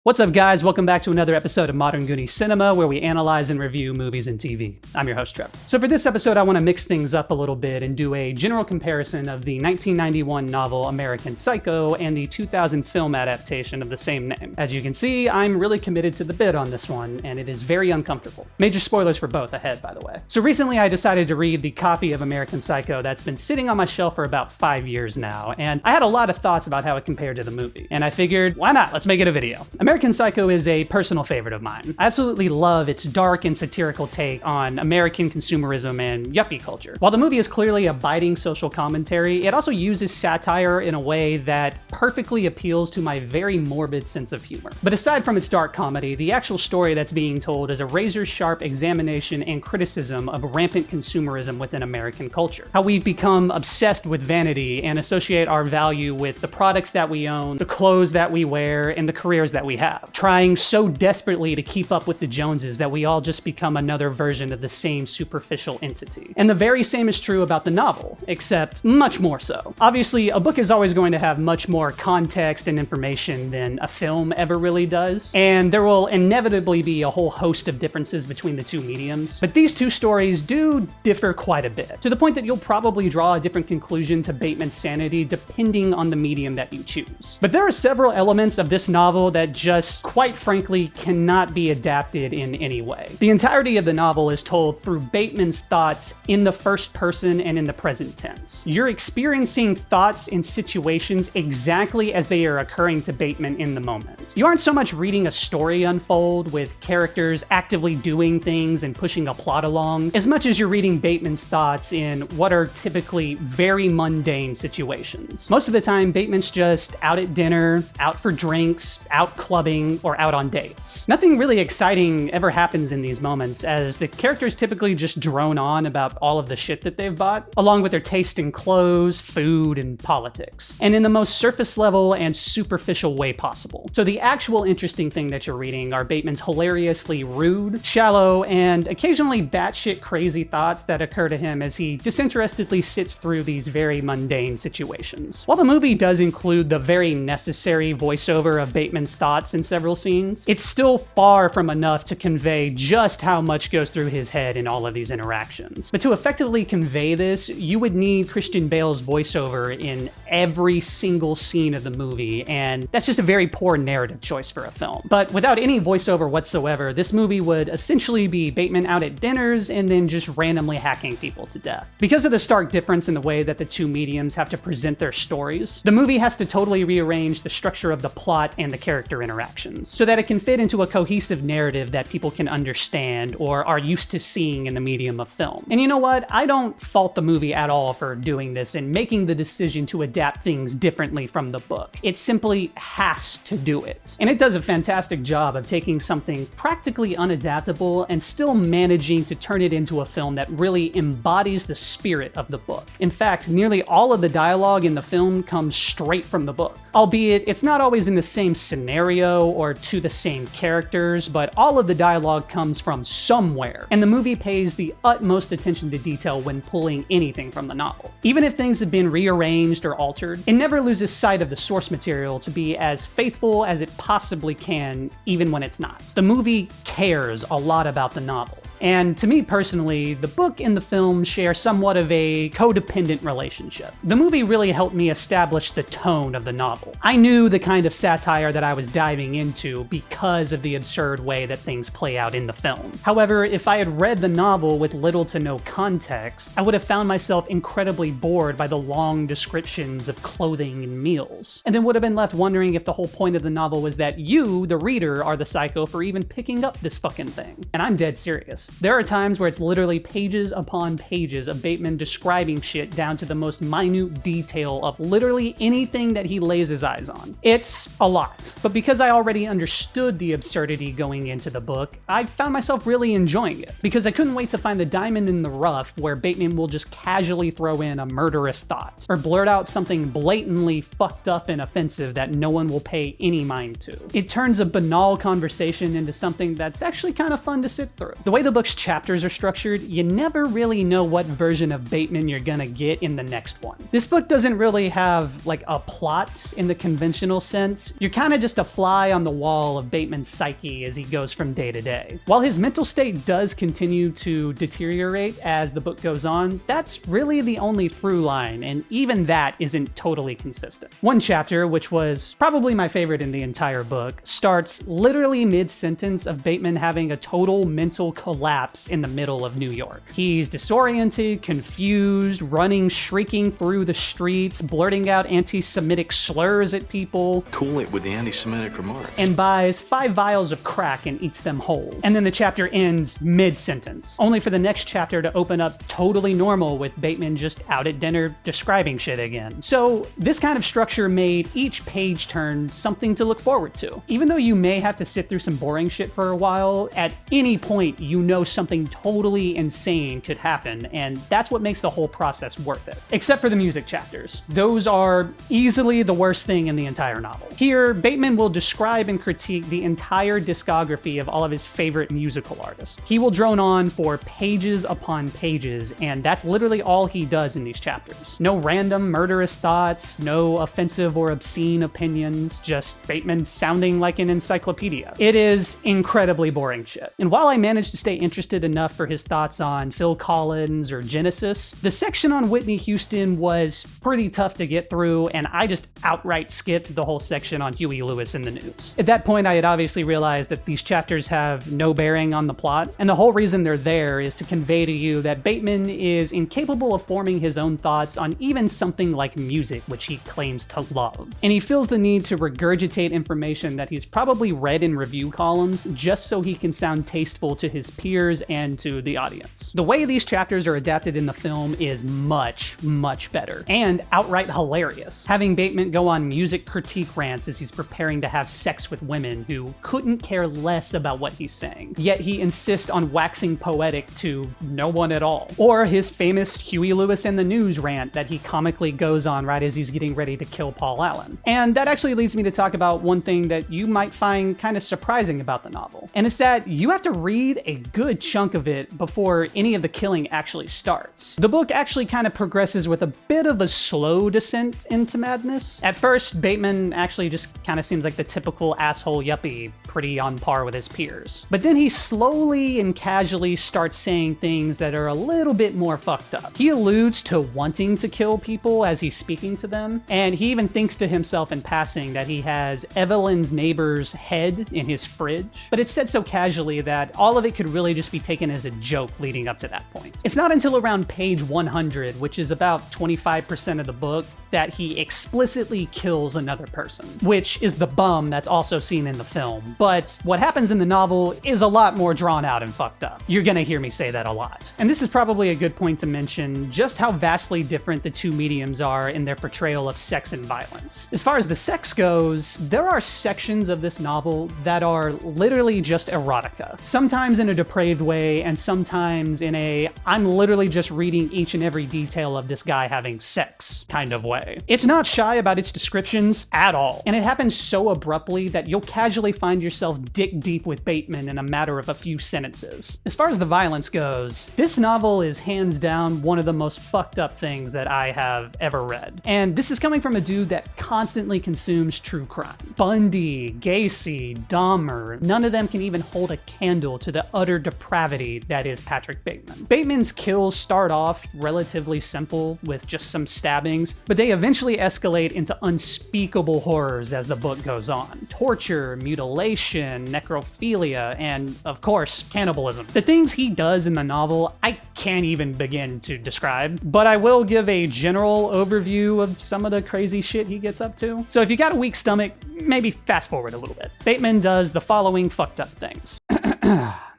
What's up, guys? Welcome back to another episode of Modern Goonies Cinema, where we analyze and review movies and TV. I'm your host, Trev. So for this episode, I want to mix things up a little bit and do a general comparison of the 1991 novel American Psycho and the 2000 film adaptation of the same name. As you can see, I'm really committed to the bit on this one, and it is very uncomfortable. Major spoilers for both ahead, by the way. So recently, I decided to read the copy of American Psycho that's been sitting on my shelf for about 5 years now, and I had a lot of thoughts about how it compared to the movie. And I figured, why not? Let's make it a video. American Psycho is a personal favorite of mine. I absolutely love its dark and satirical take on American consumerism and yuppie culture. While the movie is clearly a biting social commentary, it also uses satire in a way that perfectly appeals to my very morbid sense of humor. But aside from its dark comedy, the actual story that's being told is a razor-sharp examination and criticism of rampant consumerism within American culture. How we've become obsessed with vanity and associate our value with the products that we own, the clothes that we wear, and the careers that we have. Trying so desperately to keep up with the Joneses that we all just become another version of the same superficial entity. And the very same is true about the novel, except much more so. Obviously, a book is always going to have much more context and information than a film ever really does, and there will inevitably be a whole host of differences between the two mediums. But these two stories do differ quite a bit, to the point that you'll probably draw a different conclusion to Bateman's sanity depending on the medium that you choose. But there are several elements of this novel that just quite frankly cannot be adapted in any way. The entirety of the novel is told through Bateman's thoughts in the first person and in the present tense. You're experiencing thoughts and situations exactly as they are occurring to Bateman in the moment. You aren't so much reading a story unfold with characters actively doing things and pushing a plot along, as much as you're reading Bateman's thoughts in what are typically very mundane situations. Most of the time, Bateman's just out at dinner, out for drinks, out clubbing, or out on dates. Nothing really exciting ever happens in these moments, as the characters typically just drone on about all of the shit that they've bought, along with their taste in clothes, food, and politics, and in the most surface level and superficial way possible. So the actual interesting thing that you're reading are Bateman's hilariously rude, shallow, and occasionally batshit crazy thoughts that occur to him as he disinterestedly sits through these very mundane situations. While the movie does include the very necessary voiceover of Bateman's thoughts in several scenes, it's still far from enough to convey just how much goes through his head in all of these interactions. But to effectively convey this, you would need Christian Bale's voiceover in every single scene of the movie, and that's just a very poor narrative choice for a film. But without any voiceover whatsoever, this movie would essentially be Bateman out at dinners and then just randomly hacking people to death. Because of the stark difference in the way that the two mediums have to present their stories, the movie has to totally rearrange the structure of the plot and the character interactions so that it can fit into a cohesive narrative that people can understand or are used to seeing in the medium of film. And you know what? I don't fault the movie at all for doing this and making the decision to adapt things differently from the book. It simply has to do it. And it does a fantastic job of taking something practically unadaptable and still managing to turn it into a film that really embodies the spirit of the book. In fact, nearly all of the dialogue in the film comes straight from the book. Albeit, it's not always in the same scenario or to the same characters, but all of the dialogue comes from somewhere, and the movie pays the utmost attention to detail when pulling anything from the novel. Even if things have been rearranged or altered, it never loses sight of the source material to be as faithful as it possibly can, even when it's not. The movie cares a lot about the novel. And to me personally, the book and the film share somewhat of a codependent relationship. The movie really helped me establish the tone of the novel. I knew the kind of satire that I was diving into because of the absurd way that things play out in the film. However, if I had read the novel with little to no context, I would have found myself incredibly bored by the long descriptions of clothing and meals, and then would have been left wondering if the whole point of the novel was that you, the reader, are the psycho for even picking up this fucking thing. And I'm dead serious. There are times where it's literally pages upon pages of Bateman describing shit down to the most minute detail of literally anything that he lays his eyes on. It's a lot. But because I already understood the absurdity going into the book, I found myself really enjoying it, because I couldn't wait to find the diamond in the rough where Bateman will just casually throw in a murderous thought, or blurt out something blatantly fucked up and offensive that no one will pay any mind to. It turns a banal conversation into something that's actually kind of fun to sit through. The way the book book's chapters are structured, you never really know what version of Bateman you're gonna get in the next one. This book doesn't really have like a plot in the conventional sense. You're kind of just a fly on the wall of Bateman's psyche as he goes from day to day. While his mental state does continue to deteriorate as the book goes on, that's really the only through line, and even that isn't totally consistent. One chapter, which was probably my favorite in the entire book, starts literally mid-sentence of Bateman having a total mental collapse in the middle of New York. He's disoriented, confused, running, shrieking through the streets, blurting out anti-Semitic slurs at people. Cool it with the anti-Semitic remarks. And buys 5 vials of crack and eats them whole. And then the chapter ends mid-sentence, only for the next chapter to open up totally normal with Bateman just out at dinner describing shit again. So this kind of structure made each page turn something to look forward to. Even though you may have to sit through some boring shit for a while, at any point you know something totally insane could happen, and that's what makes the whole process worth it. Except for the music chapters. Those are easily the worst thing in the entire novel. Here, Bateman will describe and critique the entire discography of all of his favorite musical artists. He will drone on for pages upon pages, and that's literally all he does in these chapters. No random murderous thoughts, no offensive or obscene opinions, just Bateman sounding like an encyclopedia. It is incredibly boring shit. And while I managed to stay interested enough for his thoughts on Phil Collins or Genesis, the section on Whitney Houston was pretty tough to get through, and I just outright skipped the whole section on Huey Lewis in the news. At that point, I had obviously realized that these chapters have no bearing on the plot, and the whole reason they're there is to convey to you that Bateman is incapable of forming his own thoughts on even something like music, which he claims to love. And he feels the need to regurgitate information that he's probably read in review columns just so he can sound tasteful to his peers and to the audience. The way these chapters are adapted in the film is much, much better, and outright hilarious. Having Bateman go on music critique rants as he's preparing to have sex with women who couldn't care less about what he's saying, yet he insists on waxing poetic to no one at all. Or his famous Huey Lewis and the News rant that he comically goes on right as he's getting ready to kill Paul Allen. And that actually leads me to talk about one thing that you might find kind of surprising about the novel, and it's that you have to read a good chunk of it before any of the killing actually starts. The book actually kind of progresses with a bit of a slow descent into madness. At first, Bateman actually just kind of seems like the typical asshole yuppie, pretty on par with his peers. But then he slowly and casually starts saying things that are a little bit more fucked up. He alludes to wanting to kill people as he's speaking to them, and he even thinks to himself in passing that he has Evelyn's neighbor's head in his fridge, but it's said so casually that all of it could really just be taken as a joke leading up to that point. It's not until around page 100, which is about 25% of the book, that he explicitly kills another person, which is the bum that's also seen in the film. But what happens in the novel is a lot more drawn out and fucked up. You're gonna hear me say that a lot. And this is probably a good point to mention just how vastly different the two mediums are in their portrayal of sex and violence. As far as the sex goes, there are sections of this novel that are literally just erotica. Sometimes in a depraved way, and sometimes in a I'm literally just reading each and every detail of this guy having sex kind of way. It's not shy about its descriptions at all, and it happens so abruptly that you'll casually find yourself dick deep with Bateman in a matter of a few sentences. As far as the violence goes, this novel is hands down one of the most fucked up things that I have ever read. And this is coming from a dude that constantly consumes true crime. Bundy, Gacy, Dahmer, none of them can even hold a candle to the utter depravity that is Patrick Bateman. Bateman's kills start off relatively simple with just some stabbings, but they eventually escalate into unspeakable horrors as the book goes on. Torture, mutilation, necrophilia, and of course, cannibalism. The things he does in the novel, I can't even begin to describe, but I will give a general overview of some of the crazy shit he gets up to. So if you got a weak stomach, maybe fast forward a little bit. Bateman does the following fucked up things.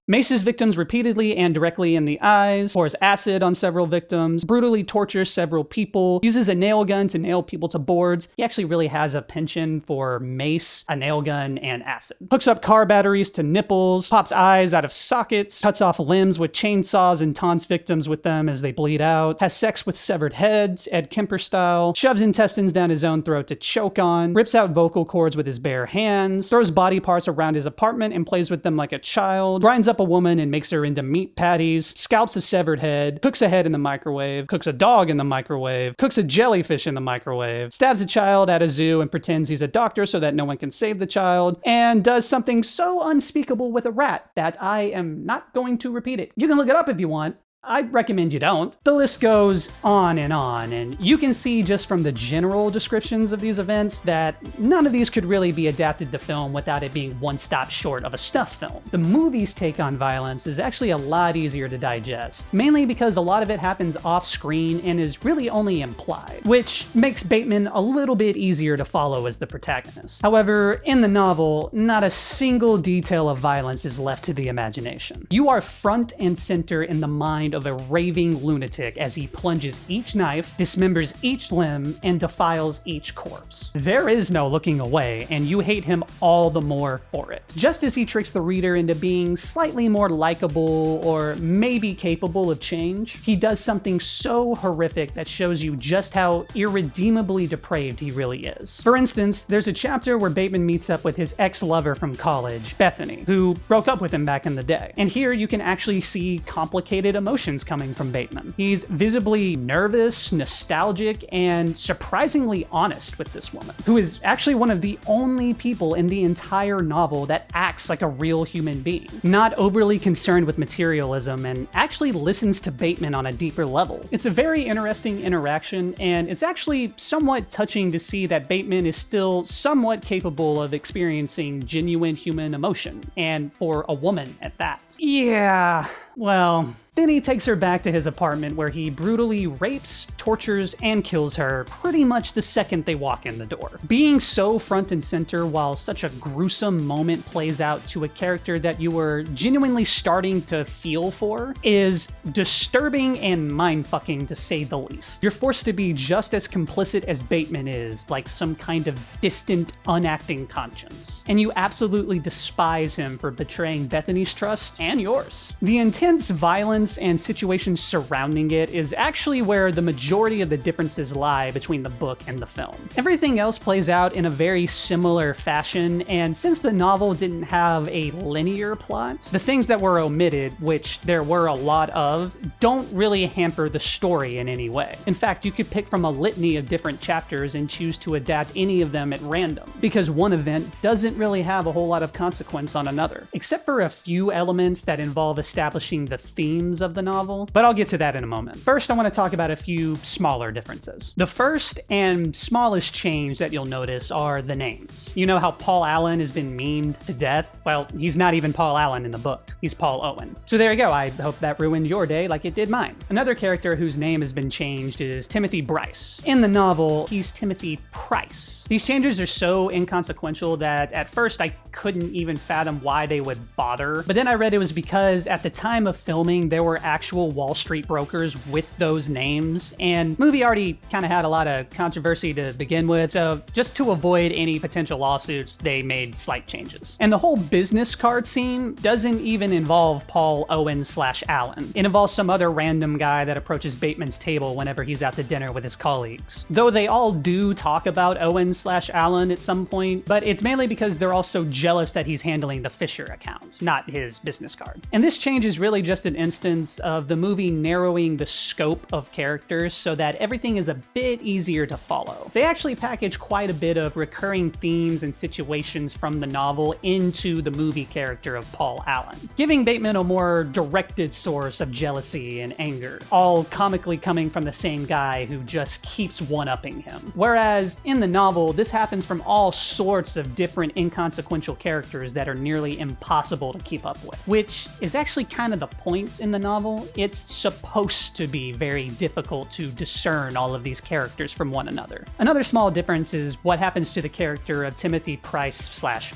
Maces victims repeatedly and directly in the eyes, pours acid on several victims, brutally tortures several people, uses a nail gun to nail people to boards. He actually really has a penchant for mace, a nail gun, and acid. Hooks up car batteries to nipples, pops eyes out of sockets, cuts off limbs with chainsaws and taunts victims with them as they bleed out, has sex with severed heads, Ed Kemper style, shoves intestines down his own throat to choke on, rips out vocal cords with his bare hands, throws body parts around his apartment and plays with them like a child, grinds up up a woman and makes her into meat patties, scalps a severed head, cooks a head in the microwave, cooks a dog in the microwave, cooks a jellyfish in the microwave, stabs a child at a zoo and pretends he's a doctor so that no one can save the child, and does something so unspeakable with a rat that I am not going to repeat it. You can look it up if you want. I'd recommend you don't. The list goes on, and you can see just from the general descriptions of these events that none of these could really be adapted to film without it being one stop short of a snuff film. The movie's take on violence is actually a lot easier to digest, mainly because a lot of it happens off screen and is really only implied, which makes Bateman a little bit easier to follow as the protagonist. However, in the novel, not a single detail of violence is left to the imagination. You are front and center in the mind of a raving lunatic as he plunges each knife, dismembers each limb, and defiles each corpse. There is no looking away, and you hate him all the more for it. Just as he tricks the reader into being slightly more likable or maybe capable of change, he does something so horrific that shows you just how irredeemably depraved he really is. For instance, there's a chapter where Bateman meets up with his ex-lover from college, Bethany, who broke up with him back in the day. And here you can actually see complicated emotions coming from Bateman. He's visibly nervous, nostalgic, and surprisingly honest with this woman, who is actually one of the only people in the entire novel that acts like a real human being, not overly concerned with materialism, and actually listens to Bateman on a deeper level. It's a very interesting interaction, and it's actually somewhat touching to see that Bateman is still somewhat capable of experiencing genuine human emotion, and for a woman at that. Yeah, well, then he takes her back to his apartment where he brutally rapes, tortures, and kills her pretty much the second they walk in the door. Being so front and center while such a gruesome moment plays out to a character that you were genuinely starting to feel for is disturbing and mind-fucking to say the least. You're forced to be just as complicit as Bateman is, like some kind of distant, unacting conscience. And you absolutely despise him for betraying Bethany's trust and yours. The intense violence and situations surrounding it is actually where the majority of the differences lie between the book and the film. Everything else plays out in a very similar fashion, and since the novel didn't have a linear plot, the things that were omitted, which there were a lot of, don't really hamper the story in any way. In fact, you could pick from a litany of different chapters and choose to adapt any of them at random, because one event doesn't really have a whole lot of consequence on another, except for a few elements that involve establishing the themes of the novel, but I'll get to that in a moment. First, I want to talk about a few smaller differences. The first and smallest change that you'll notice are the names. You know how Paul Allen has been memed to death? Well, he's not even Paul Allen in the book. He's Paul Owen. So there you go. I hope that ruined your day like it did mine. Another character whose name has been changed is Timothy Bryce. In the novel, he's Timothy Price. These changes are so inconsequential that at first I couldn't even fathom why they would bother, but then I read it was because at the time of filming there were actual Wall Street brokers with those names, and the movie already kind of had a lot of controversy to begin with, so just to avoid any potential lawsuits, they made slight changes. And the whole business card scene doesn't even involve Paul Owen / Allen. It involves some other random guy that approaches Bateman's table whenever he's out to dinner with his colleagues. Though they all do talk about Owen / Allen at some point, but it's mainly because they're all so jealous that he's handling the Fisher account, not his business card. And this change is really just an instance of the movie narrowing the scope of characters so that everything is a bit easier to follow. They actually package quite a bit of recurring themes and situations from the novel into the movie character of Paul Allen, giving Bateman a more directed source of jealousy and anger, all comically coming from the same guy who just keeps one-upping him. Whereas in the novel, this happens from all sorts of different inconsequential characters that are nearly impossible to keep up with, which is actually kind of the point in the novel. It's supposed to be very difficult to discern all of these characters from one another. Another small difference is what happens to the character of Timothy Price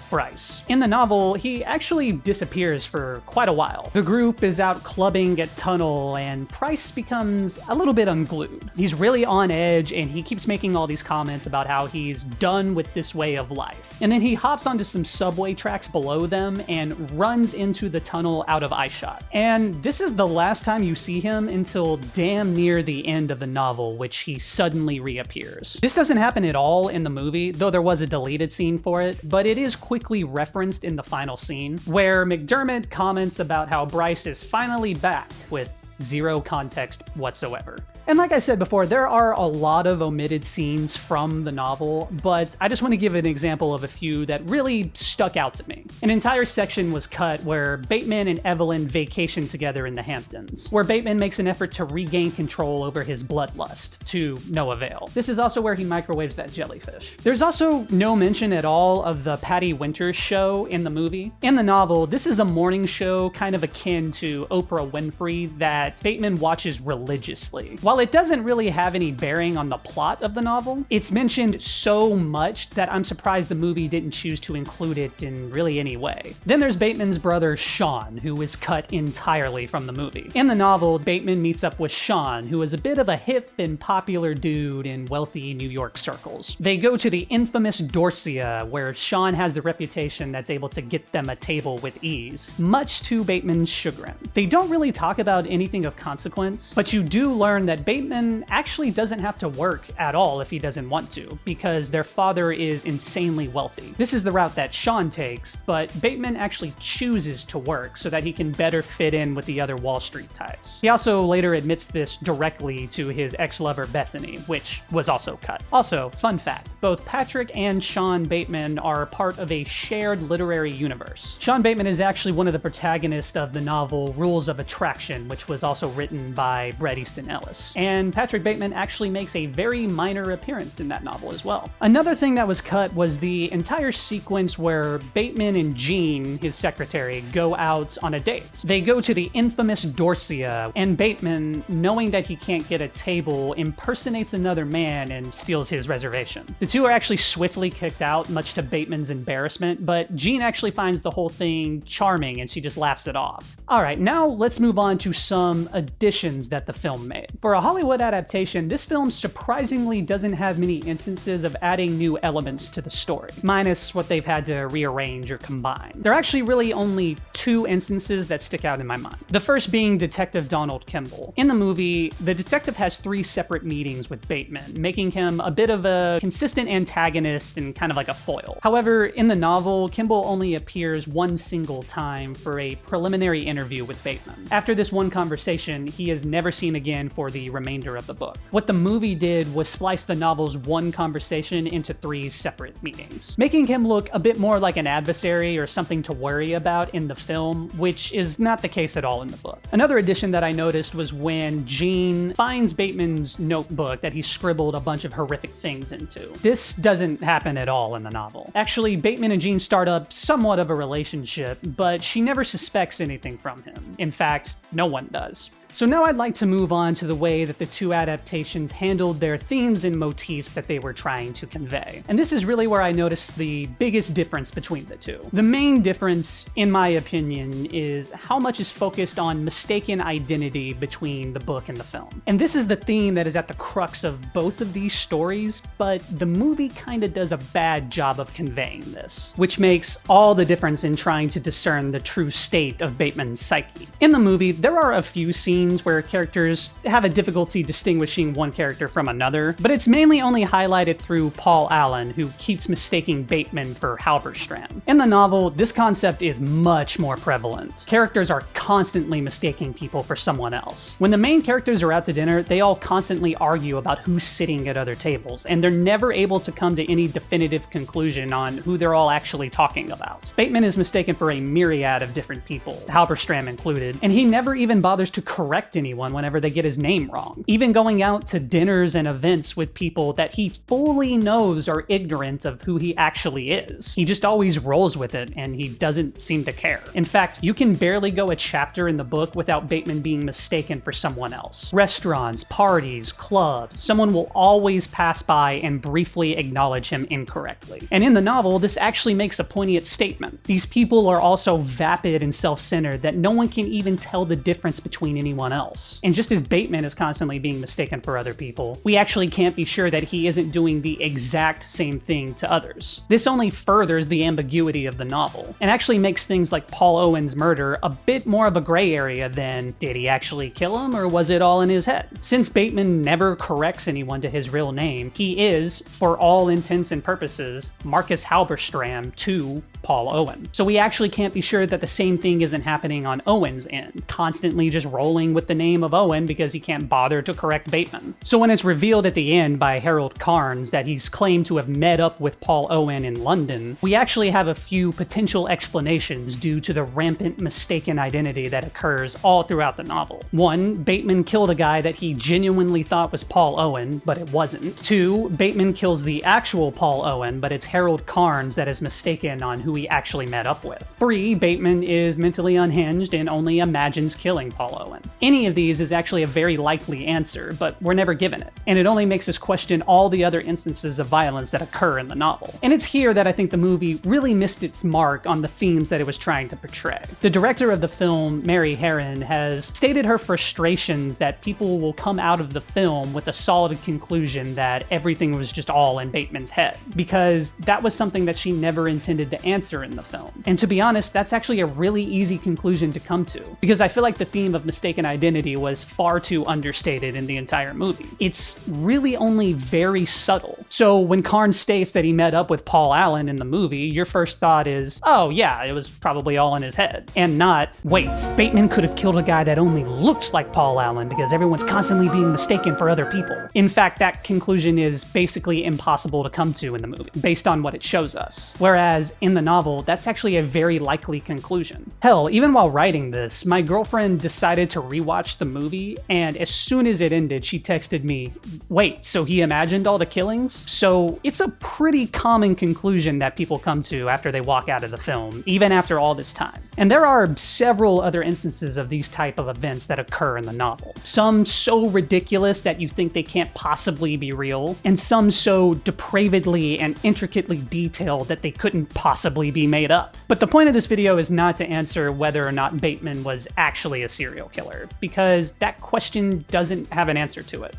/ Bryce. In the novel, he actually disappears for quite a while. The group is out clubbing at Tunnel, and Price becomes a little bit unglued. He's really on edge, and he keeps making all these comments about how he's done with this way of life. And then he hops onto some subway tracks below them and runs into the tunnel out of eyeshot. And this is the last time you see him until damn near the end of the novel, which he suddenly reappears. This doesn't happen at all in the movie, though there was a deleted scene for it, but it is quickly referenced in the final scene, where McDermott comments about how Bryce is finally back with zero context whatsoever. And like I said before, there are a lot of omitted scenes from the novel, but I just want to give an example of a few that really stuck out to me. An entire section was cut where Bateman and Evelyn vacation together in the Hamptons, where Bateman makes an effort to regain control over his bloodlust, to no avail. This is also where he microwaves that jellyfish. There's also no mention at all of the Patty Winters show in the movie. In the novel, this is a morning show kind of akin to Oprah Winfrey that Bateman watches religiously. While it doesn't really have any bearing on the plot of the novel, it's mentioned so much that I'm surprised the movie didn't choose to include it in really any way. Then there's Bateman's brother Sean, who is cut entirely from the movie. In the novel, Bateman meets up with Sean, who is a bit of a hip and popular dude in wealthy New York circles. They go to the infamous Dorsia, where Sean has the reputation that's able to get them a table with ease, much to Bateman's chagrin. They don't really talk about anything of consequence, but you do learn that Bateman actually doesn't have to work at all if he doesn't want to, because their father is insanely wealthy. This is the route that Sean takes, but Bateman actually chooses to work so that he can better fit in with the other Wall Street types. He also later admits this directly to his ex-lover Bethany, which was also cut. Also, fun fact, both Patrick and Sean Bateman are part of a shared literary universe. Sean Bateman is actually one of the protagonists of the novel Rules of Attraction, which was also written by Bret Easton Ellis. And Patrick Bateman actually makes a very minor appearance in that novel as well. Another thing that was cut was the entire sequence where Bateman and Jean, his secretary, go out on a date. They go to the infamous Dorsia, and Bateman, knowing that he can't get a table, impersonates another man and steals his reservation. The two are actually swiftly kicked out, much to Bateman's embarrassment, but Jean actually finds the whole thing charming and she just laughs it off. Alright, now let's move on to some additions that the film made. For a Hollywood adaptation, this film surprisingly doesn't have many instances of adding new elements to the story, minus what they've had to rearrange or combine. There are actually really only two instances that stick out in my mind. The first being Detective Donald Kimball. In the movie, the detective has 3 separate meetings with Bateman, making him a bit of a consistent antagonist and kind of like a foil. However, in the novel, Kimball only appears one single time for a preliminary interview with Bateman. After this one conversation, he is never seen again for the remainder of the book. What the movie did was splice the novel's one conversation into 3 separate meetings, making him look a bit more like an adversary or something to worry about in the film, which is not the case at all in the book. Another addition that I noticed was when Jean finds Bateman's notebook that he scribbled a bunch of horrific things into. This doesn't happen at all in the novel. Actually, Bateman and Jean start up somewhat of a relationship, but she never suspects anything from him. In fact, no one does. So now I'd like to move on to the way that the two adaptations handled their themes and motifs that they were trying to convey. And this is really where I noticed the biggest difference between the two. The main difference, in my opinion, is how much is focused on mistaken identity between the book and the film. And this is the theme that is at the crux of both of these stories, but the movie kinda does a bad job of conveying this, which makes all the difference in trying to discern the true state of Bateman's psyche. In the movie, there are a few scenes where characters have a difficulty distinguishing one character from another, but it's mainly only highlighted through Paul Allen, who keeps mistaking Bateman for Halberstram. In the novel, this concept is much more prevalent. Characters are constantly mistaking people for someone else. When the main characters are out to dinner, they all constantly argue about who's sitting at other tables, and they're never able to come to any definitive conclusion on who they're all actually talking about. Bateman is mistaken for a myriad of different people, Halberstram included, and he never even bothers to correct anyone whenever they get his name wrong. Even going out to dinners and events with people that he fully knows are ignorant of who he actually is. He just always rolls with it, and he doesn't seem to care. In fact, you can barely go a chapter in the book without Bateman being mistaken for someone else. Restaurants, parties, clubs, someone will always pass by and briefly acknowledge him incorrectly. And in the novel, this actually makes a poignant statement. These people are also vapid and self-centered that no one can even tell the difference between anyone anyone else. And just as Bateman is constantly being mistaken for other people, we actually can't be sure that he isn't doing the exact same thing to others. This only furthers the ambiguity of the novel, and actually makes things like Paul Owen's murder a bit more of a gray area than, did he actually kill him, or was it all in his head? Since Bateman never corrects anyone to his real name, he is, for all intents and purposes, Marcus Halberstram to Paul Owen. So we actually can't be sure that the same thing isn't happening on Owen's end, constantly just rolling with the name of Owen because he can't bother to correct Bateman. So when it's revealed at the end by Harold Carnes that he's claimed to have met up with Paul Owen in London, we actually have a few potential explanations due to the rampant mistaken identity that occurs all throughout the novel. 1, Bateman killed a guy that he genuinely thought was Paul Owen, but it wasn't. 2, Bateman kills the actual Paul Owen, but it's Harold Carnes that is mistaken on who he actually met up with. 3, Bateman is mentally unhinged and only imagines killing Paul Owen. Any of these is actually a very likely answer, but we're never given it, and it only makes us question all the other instances of violence that occur in the novel. And it's here that I think the movie really missed its mark on the themes that it was trying to portray. The director of the film, Mary Harron, has stated her frustrations that people will come out of the film with a solid conclusion that everything was just all in Bateman's head, because that was something that she never intended to answer in the film. And to be honest, that's actually a really easy conclusion to come to, because I feel like the theme of mistaken identity was far too understated in the entire movie. It's really only very subtle. So when Carnes states that he met up with Paul Allen in the movie, your first thought is, oh yeah, it was probably all in his head. And not, wait, Bateman could have killed a guy that only looked like Paul Allen because everyone's constantly being mistaken for other people. In fact, that conclusion is basically impossible to come to in the movie, based on what it shows us. Whereas in the novel, that's actually a very likely conclusion. Hell, even while writing this, my girlfriend decided to rewatch the movie, and as soon as it ended, she texted me, wait, so he imagined all the killings? So it's a pretty common conclusion that people come to after they walk out of the film, even after all this time. And there are several other instances of these type of events that occur in the novel. Some so ridiculous that you think they can't possibly be real, and some so depravedly and intricately detailed that they couldn't possibly be made up. But the point of this video is not to answer whether or not Bateman was actually a serial killer, because that question doesn't have an answer to it.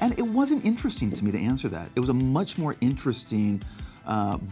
And it wasn't interesting to me to answer that. It was a much more interesting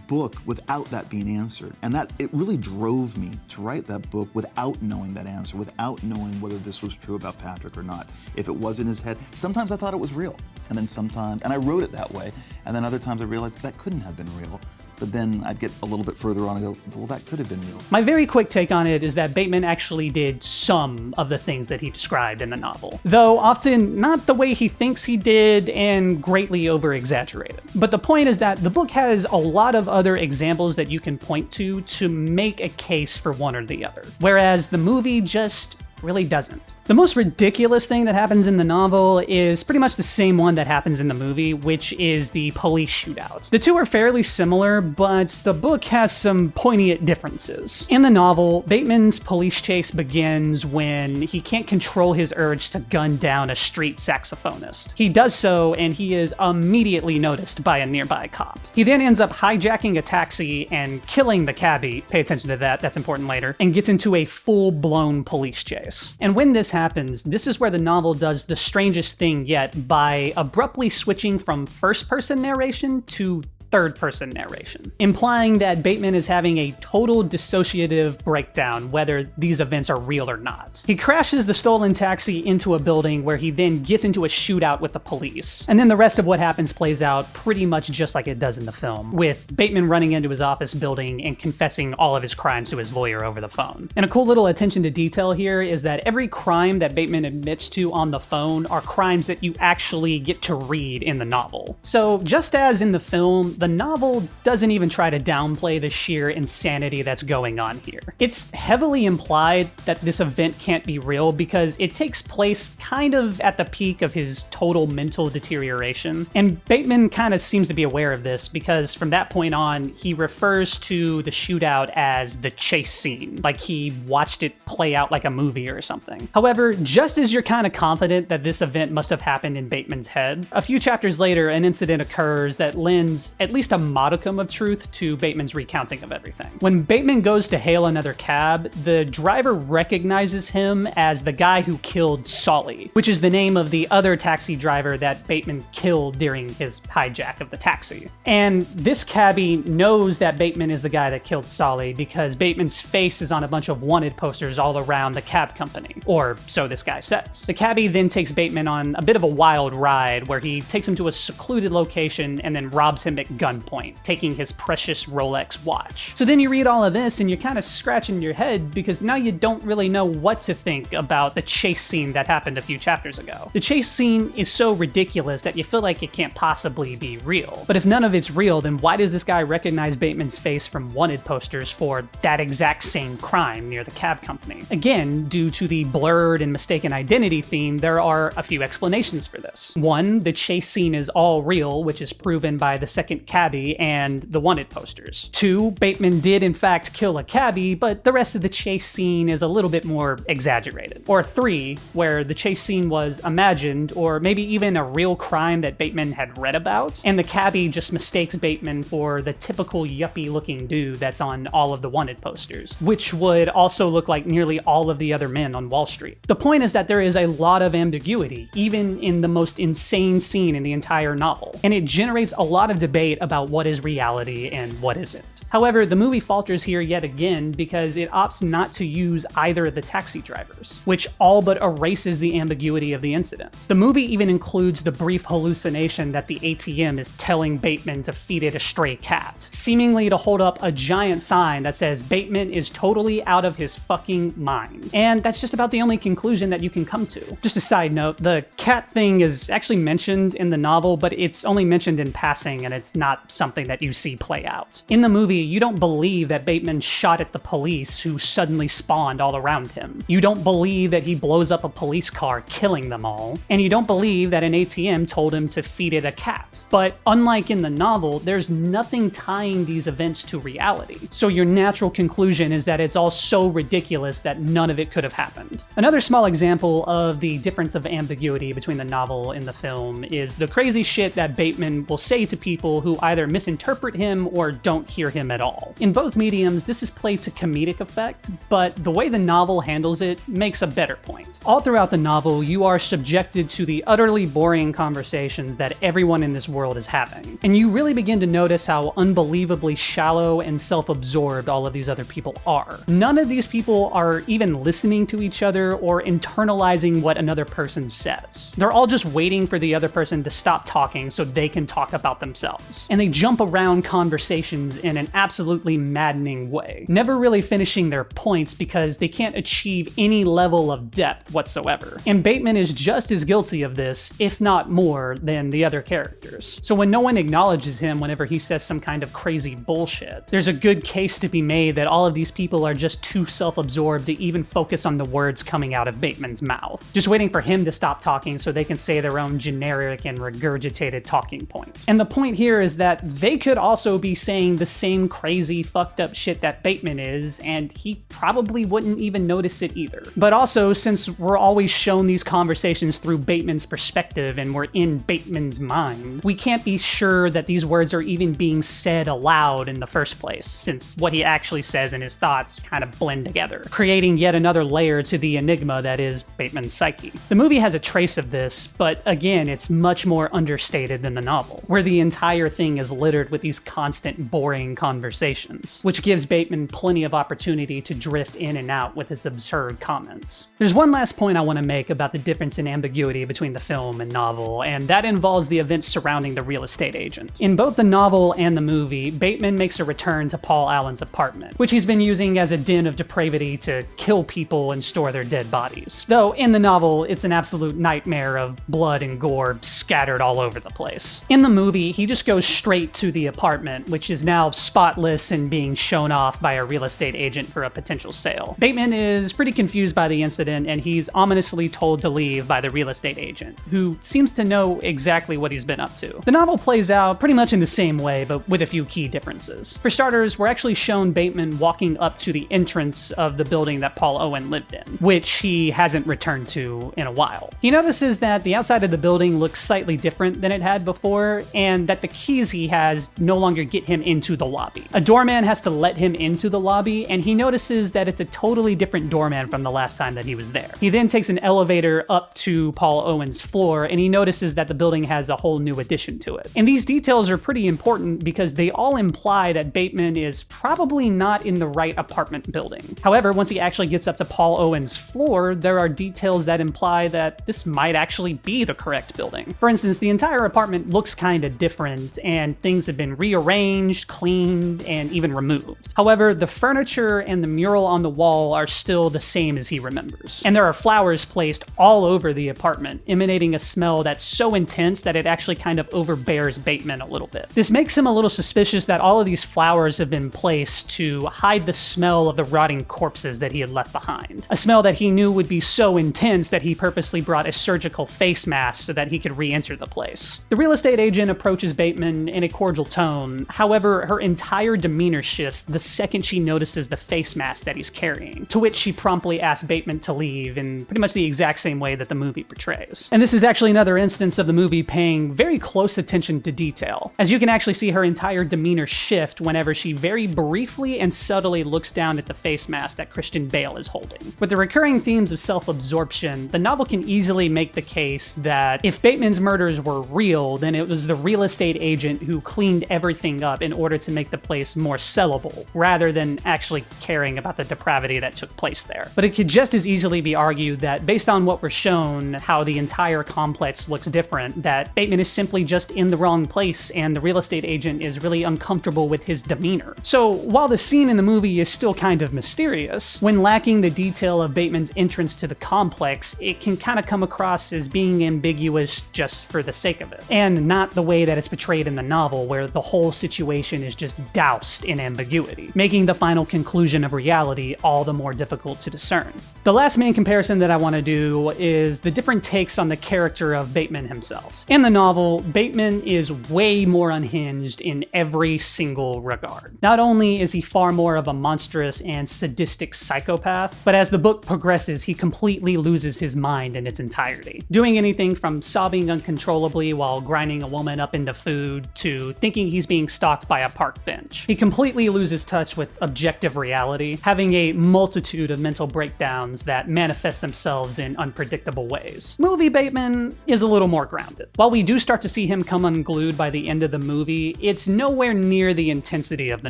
book without that being answered. And that it really drove me to write that book without knowing that answer, without knowing whether this was true about Patrick or not. If it was in his head, sometimes I thought it was real. And then sometimes, and I wrote it that way, and then other times I realized that couldn't have been real. But then I'd get a little bit further on and go, well, that could have been real. My very quick take on it is that Bateman actually did some of the things that he described in the novel, though often not the way he thinks he did and greatly over-exaggerated. But the point is that the book has a lot of other examples that you can point to make a case for one or the other, whereas the movie just really doesn't. The most ridiculous thing that happens in the novel is pretty much the same one that happens in the movie, which is the police shootout. The two are fairly similar, but the book has some poignant differences. In the novel, Bateman's police chase begins when he can't control his urge to gun down a street saxophonist. He does so, and he is immediately noticed by a nearby cop. He then ends up hijacking a taxi and killing the cabbie, pay attention to that, that's important later, and gets into a full-blown police chase. And when this happens, this is where the novel does the strangest thing yet by abruptly switching from first-person narration to third-person narration, implying that Bateman is having a total dissociative breakdown whether these events are real or not. He crashes the stolen taxi into a building where he then gets into a shootout with the police, and then the rest of what happens plays out pretty much just like it does in the film, with Bateman running into his office building and confessing all of his crimes to his lawyer over the phone. And a cool little attention to detail here is that every crime that Bateman admits to on the phone are crimes that you actually get to read in the novel. So just as in the film, the novel doesn't even try to downplay the sheer insanity that's going on here. It's heavily implied that this event can't be real because it takes place kind of at the peak of his total mental deterioration. And Bateman kind of seems to be aware of this because from that point on, he refers to the shootout as the chase scene, like he watched it play out like a movie or something. However, just as you're kind of confident that this event must have happened in Bateman's head, a few chapters later, an incident occurs that lends at at least a modicum of truth to Bateman's recounting of everything. When Bateman goes to hail another cab, the driver recognizes him as the guy who killed Solly, which is the name of the other taxi driver that Bateman killed during his hijack of the taxi. And this cabbie knows that Bateman is the guy that killed Solly because Bateman's face is on a bunch of wanted posters all around the cab company, or so this guy says. The cabbie then takes Bateman on a bit of a wild ride where he takes him to a secluded location and then robs him at gunpoint, taking his precious Rolex watch. So then you read all of this and you're kind of scratching your head because now you don't really know what to think about the chase scene that happened a few chapters ago. The chase scene is so ridiculous that you feel like it can't possibly be real. But if none of it's real, then why does this guy recognize Bateman's face from wanted posters for that exact same crime near the cab company? Again, due to the blurred and mistaken identity theme, there are a few explanations for this. One, the chase scene is all real, which is proven by the second cabbie and the wanted posters. Two, Bateman did in fact kill a cabbie, but the rest of the chase scene is a little bit more exaggerated. Or three, where the chase scene was imagined, or maybe even a real crime that Bateman had read about, and the cabbie just mistakes Bateman for the typical yuppie-looking dude that's on all of the wanted posters, which would also look like nearly all of the other men on Wall Street. The point is that there is a lot of ambiguity, even in the most insane scene in the entire novel, and it generates a lot of debate about what is reality and what isn't. However, the movie falters here yet again because it opts not to use either of the taxi drivers, which all but erases the ambiguity of the incident. The movie even includes the brief hallucination that the ATM is telling Bateman to feed it a stray cat, seemingly to hold up a giant sign that says Bateman is totally out of his fucking mind. And that's just about the only conclusion that you can come to. Just a side note, the cat thing is actually mentioned in the novel, but it's only mentioned in passing and it's not something that you see play out. In the movie, you don't believe that Bateman shot at the police who suddenly spawned all around him. You don't believe that he blows up a police car, killing them all. And you don't believe that an ATM told him to feed it a cat. But unlike in the novel, there's nothing tying these events to reality. So your natural conclusion is that it's all so ridiculous that none of it could have happened. Another small example of the difference of ambiguity between the novel and the film is the crazy shit that Bateman will say to people who either misinterpret him or don't hear him at all. In both mediums, this is played to comedic effect, but the way the novel handles it makes a better point. All throughout the novel, you are subjected to the utterly boring conversations that everyone in this world is having, and you really begin to notice how unbelievably shallow and self-absorbed all of these other people are. None of these people are even listening to each other or internalizing what another person says. They're all just waiting for the other person to stop talking so they can talk about themselves. And they jump around conversations in an absolutely maddening way, never really finishing their points because they can't achieve any level of depth whatsoever. And Bateman is just as guilty of this, if not more, than the other characters. So when no one acknowledges him whenever he says some kind of crazy bullshit, there's a good case to be made that all of these people are just too self-absorbed to even focus on the words coming out of Bateman's mouth, just waiting for him to stop talking so they can say their own generic and regurgitated talking point. And the point here is that they could also be saying the same crazy fucked up shit that Bateman is, and he probably wouldn't even notice it either. But also, since we're always shown these conversations through Bateman's perspective and we're in Bateman's mind, we can't be sure that these words are even being said aloud in the first place, since what he actually says and his thoughts kind of blend together, creating yet another layer to the enigma that is Bateman's psyche. The movie has a trace of this, but again, it's much more understated than the novel, where the entire thing is littered with these constant boring conversations, which gives Bateman plenty of opportunity to drift in and out with his absurd comments. There's one last point I want to make about the difference in ambiguity between the film and novel, and that involves the events surrounding the real estate agent. In both the novel and the movie, Bateman makes a return to Paul Allen's apartment, which he's been using as a den of depravity to kill people and store their dead bodies. Though in the novel, it's an absolute nightmare of blood and gore scattered all over the place. In the movie, he just goes straight to the apartment, which is now spot thoughtless and being shown off by a real estate agent for a potential sale. Bateman is pretty confused by the incident, and he's ominously told to leave by the real estate agent, who seems to know exactly what he's been up to. The novel plays out pretty much in the same way, but with a few key differences. For starters, we're actually shown Bateman walking up to the entrance of the building that Paul Owen lived in, which he hasn't returned to in a while. He notices that the outside of the building looks slightly different than it had before, and that the keys he has no longer get him into the lobby. A doorman has to let him into the lobby, and he notices that it's a totally different doorman from the last time that he was there. He then takes an elevator up to Paul Owen's floor, and he notices that the building has a whole new addition to it. And these details are pretty important because they all imply that Bateman is probably not in the right apartment building. However, once he actually gets up to Paul Owen's floor, there are details that imply that this might actually be the correct building. For instance, the entire apartment looks kind of different, and things have been rearranged, cleaned, and even removed. However, the furniture and the mural on the wall are still the same as he remembers. And there are flowers placed all over the apartment, emanating a smell that's so intense that it actually kind of overbears Bateman a little bit. This makes him a little suspicious that all of these flowers have been placed to hide the smell of the rotting corpses that he had left behind. A smell that he knew would be so intense that he purposely brought a surgical face mask so that he could re-enter the place. The real estate agent approaches Bateman in a cordial tone. However, her entire demeanor shifts the second she notices the face mask that he's carrying, to which she promptly asks Bateman to leave in pretty much the exact same way that the movie portrays. And this is actually another instance of the movie paying very close attention to detail, as you can actually see her entire demeanor shift whenever she very briefly and subtly looks down at the face mask that Christian Bale is holding. With the recurring themes of self-absorption, the novel can easily make the case that if Bateman's murders were real, then it was the real estate agent who cleaned everything up in order to make the place more sellable, rather than actually caring about the depravity that took place there. But it could just as easily be argued that based on what we're shown, how the entire complex looks different, that Bateman is simply just in the wrong place and the real estate agent is really uncomfortable with his demeanor. So while the scene in the movie is still kind of mysterious, when lacking the detail of Bateman's entrance to the complex, it can kind of come across as being ambiguous just for the sake of it, and not the way that it's portrayed in the novel, where the whole situation is just doused in ambiguity, making the final conclusion of reality all the more difficult to discern. The last main comparison that I want to do is the different takes on the character of Bateman himself. In the novel, Bateman is way more unhinged in every single regard. Not only is he far more of a monstrous and sadistic psychopath, but as the book progresses, he completely loses his mind in its entirety. Doing anything from sobbing uncontrollably while grinding a woman up into food to thinking he's being stalked by a park bench. He completely loses touch with objective reality, having a multitude of mental breakdowns that manifest themselves in unpredictable ways. Movie Bateman is a little more grounded. While we do start to see him come unglued by the end of the movie, it's nowhere near the intensity of the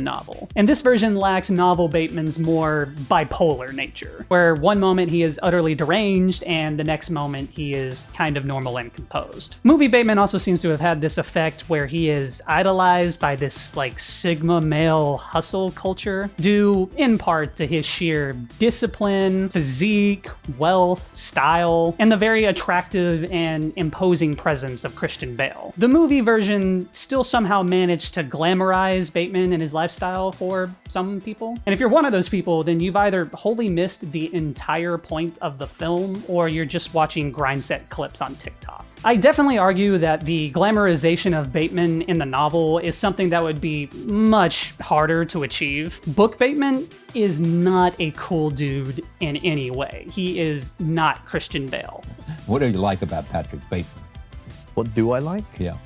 novel. And this version lacks novel Bateman's more bipolar nature, where one moment he is utterly deranged and the next moment he is kind of normal and composed. Movie Bateman also seems to have had this effect where he is idolized by this Sigma male hustle culture, due in part to his sheer discipline, physique, wealth, style, and the very attractive and imposing presence of Christian Bale. The movie version still somehow managed to glamorize Bateman and his lifestyle for some people. And if you're one of those people, then you've either wholly missed the entire point of the film, or you're just watching grindset clips on TikTok. I definitely argue that the glamorization of Bateman in the novel is something that would be much harder to achieve. Book Bateman is not a cool dude in any way. He is not Christian Bale. What do you like about Patrick Bateman? What do I like? Yeah.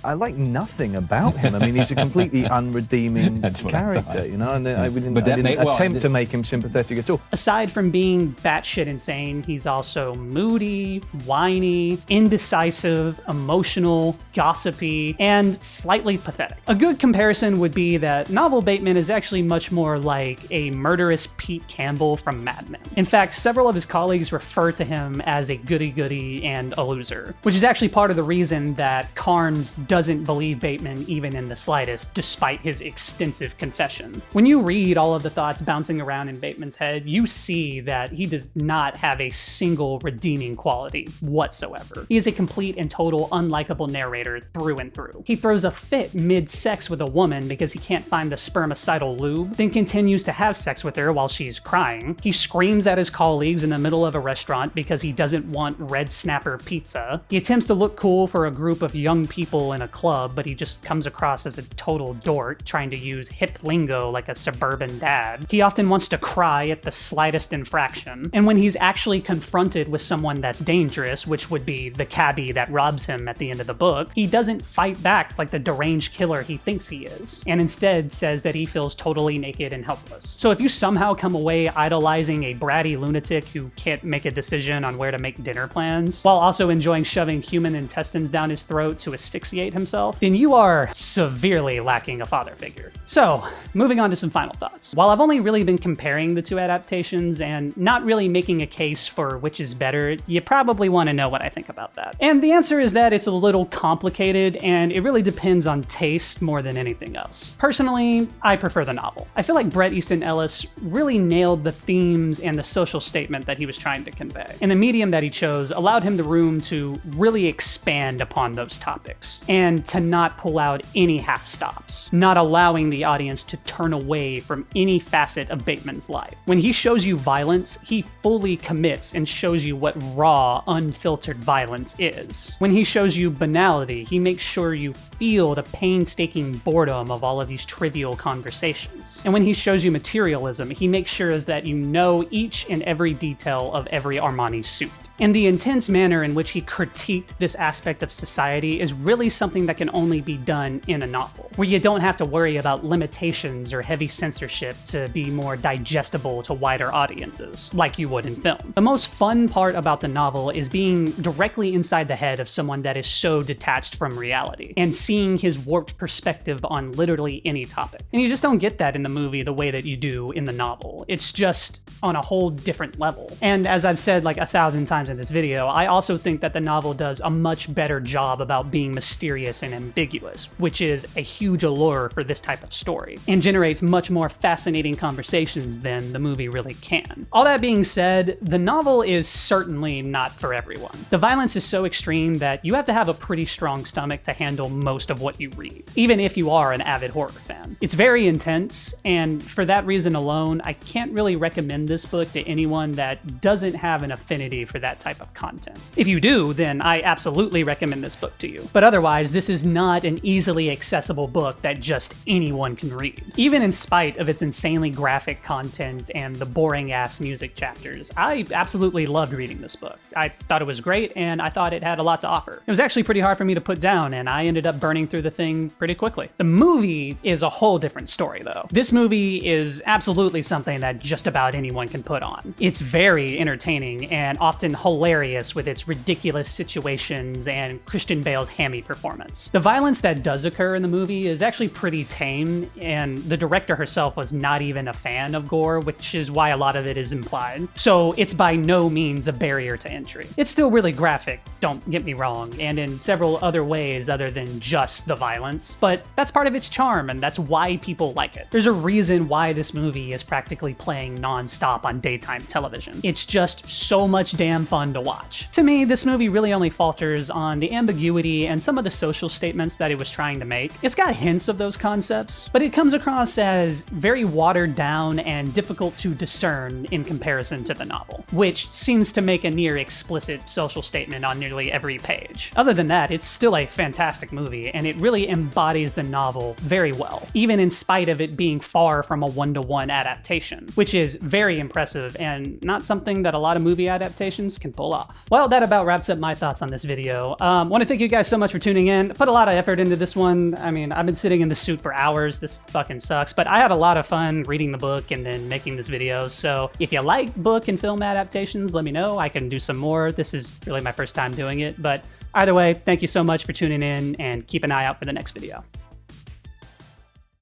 I like nothing about him. I mean, he's a completely unredeeming character, you know, and I didn't attempt to make him sympathetic at all. Aside from being batshit insane, he's also moody, whiny, indecisive, emotional, gossipy, and slightly pathetic. A good comparison would be that novel Bateman is actually much more like a murderous Pete Campbell from Mad Men. In fact, several of his colleagues refer to him as a goody-goody and a loser, which is actually part of the reason that Carnes doesn't believe Bateman even in the slightest, despite his extensive confession. When you read all of the thoughts bouncing around in Bateman's head, you see that he does not have a single redeeming quality whatsoever. He is a complete and total unlikable narrator through and through. He throws a fit mid-sex with a woman because he can't find the spermicidal lube, then continues to have sex with her while she's crying. He screams at his colleagues in the middle of a restaurant because he doesn't want red snapper pizza. He attempts to look cool for a group of young people in a club, but he just comes across as a total dork trying to use hip lingo like a suburban dad. He often wants to cry at the slightest infraction. And when he's actually confronted with someone that's dangerous, which would be the cabbie that robs him at the end of the book, he doesn't fight back like the deranged killer he thinks he is, and instead says that he feels totally naked and helpless. So if you somehow come away idolizing a bratty lunatic who can't make a decision on where to make dinner plans, while also enjoying shoving human intestines down his throat to asphyxiate himself, then you are severely lacking a father figure. So, moving on to some final thoughts. While I've only really been comparing the two adaptations and not really making a case for which is better, you probably want to know what I think about that. And the answer is that it's a little complicated, and it really depends on taste more than anything else. Personally, I prefer the novel. I feel like Bret Easton Ellis really nailed the themes and the social statement that he was trying to convey. And the medium that he chose allowed him the room to really expand upon those topics, and to not pull out any half stops, not allowing the audience to turn away from any facet of Bateman's life. When he shows you violence, he fully commits and shows you what raw, unfiltered violence is. When he shows you banality, he makes sure you feel the painstaking boredom of all of these trivial conversations. And when he shows you materialism, he makes sure that you know each and every detail of every Armani suit. And the intense manner in which he critiqued this aspect of society is really something that can only be done in a novel, where you don't have to worry about limitations or heavy censorship to be more digestible to wider audiences, like you would in film. The most fun part about the novel is being directly inside the head of someone that is so detached from reality, and seeing his warped perspective on literally any topic. And you just don't get that in the movie the way that you do in the novel. It's just on a whole different level. And as I've said like 1,000 times in this video, I also think that the novel does a much better job about being mysterious and ambiguous, which is a huge allure for this type of story, and generates much more fascinating conversations than the movie really can. All that being said, the novel is certainly not for everyone. The violence is so extreme that you have to have a pretty strong stomach to handle most of what you read, even if you are an avid horror fan. It's very intense, and for that reason alone, I can't really recommend this book to anyone that doesn't have an affinity for that type of content. If you do, then I absolutely recommend this book to you. But otherwise, this is not an easily accessible book that just anyone can read. Even in spite of its insanely graphic content and the boring-ass music chapters, I absolutely loved reading this book. I thought it was great, and I thought it had a lot to offer. It was actually pretty hard for me to put down, and I ended up burning through the thing pretty quickly. The movie is a whole different story, though. This movie is absolutely something that just about anyone can put on. It's very entertaining and often hilarious with its ridiculous situations and Christian Bale's hammy performance. The violence that does occur in the movie is actually pretty tame, and the director herself was not even a fan of gore, which is why a lot of it is implied. So it's by no means a barrier to entry. It's still really graphic, don't get me wrong, and in several other ways other than just the violence, but that's part of its charm, and that's why people like it. There's a reason why this movie is practically playing non-stop on daytime television. It's just so much damn fun to watch. To me, this movie really only falters on the ambiguity and some of the social statements that it was trying to make. It's got hints of those concepts, but it comes across as very watered down and difficult to discern in comparison to the novel, which seems to make a near explicit social statement on nearly every page. Other than that, it's still a fantastic movie, and it really embodies the novel very well, even in spite of it being far from a one-to-one adaptation, which is very impressive and not something that a lot of movie adaptations can pull off. Well, that about wraps up my thoughts on this video. Want to thank you guys so much for tuning in. I put a lot of effort into this one. I mean, I've been sitting in the suit for hours. This fucking sucks, but I had a lot of fun reading the book and then making this video. So if you like book and film adaptations, let me know. I can do some more. This is really my first time doing it, but either way, thank you so much for tuning in, and keep an eye out for the next video.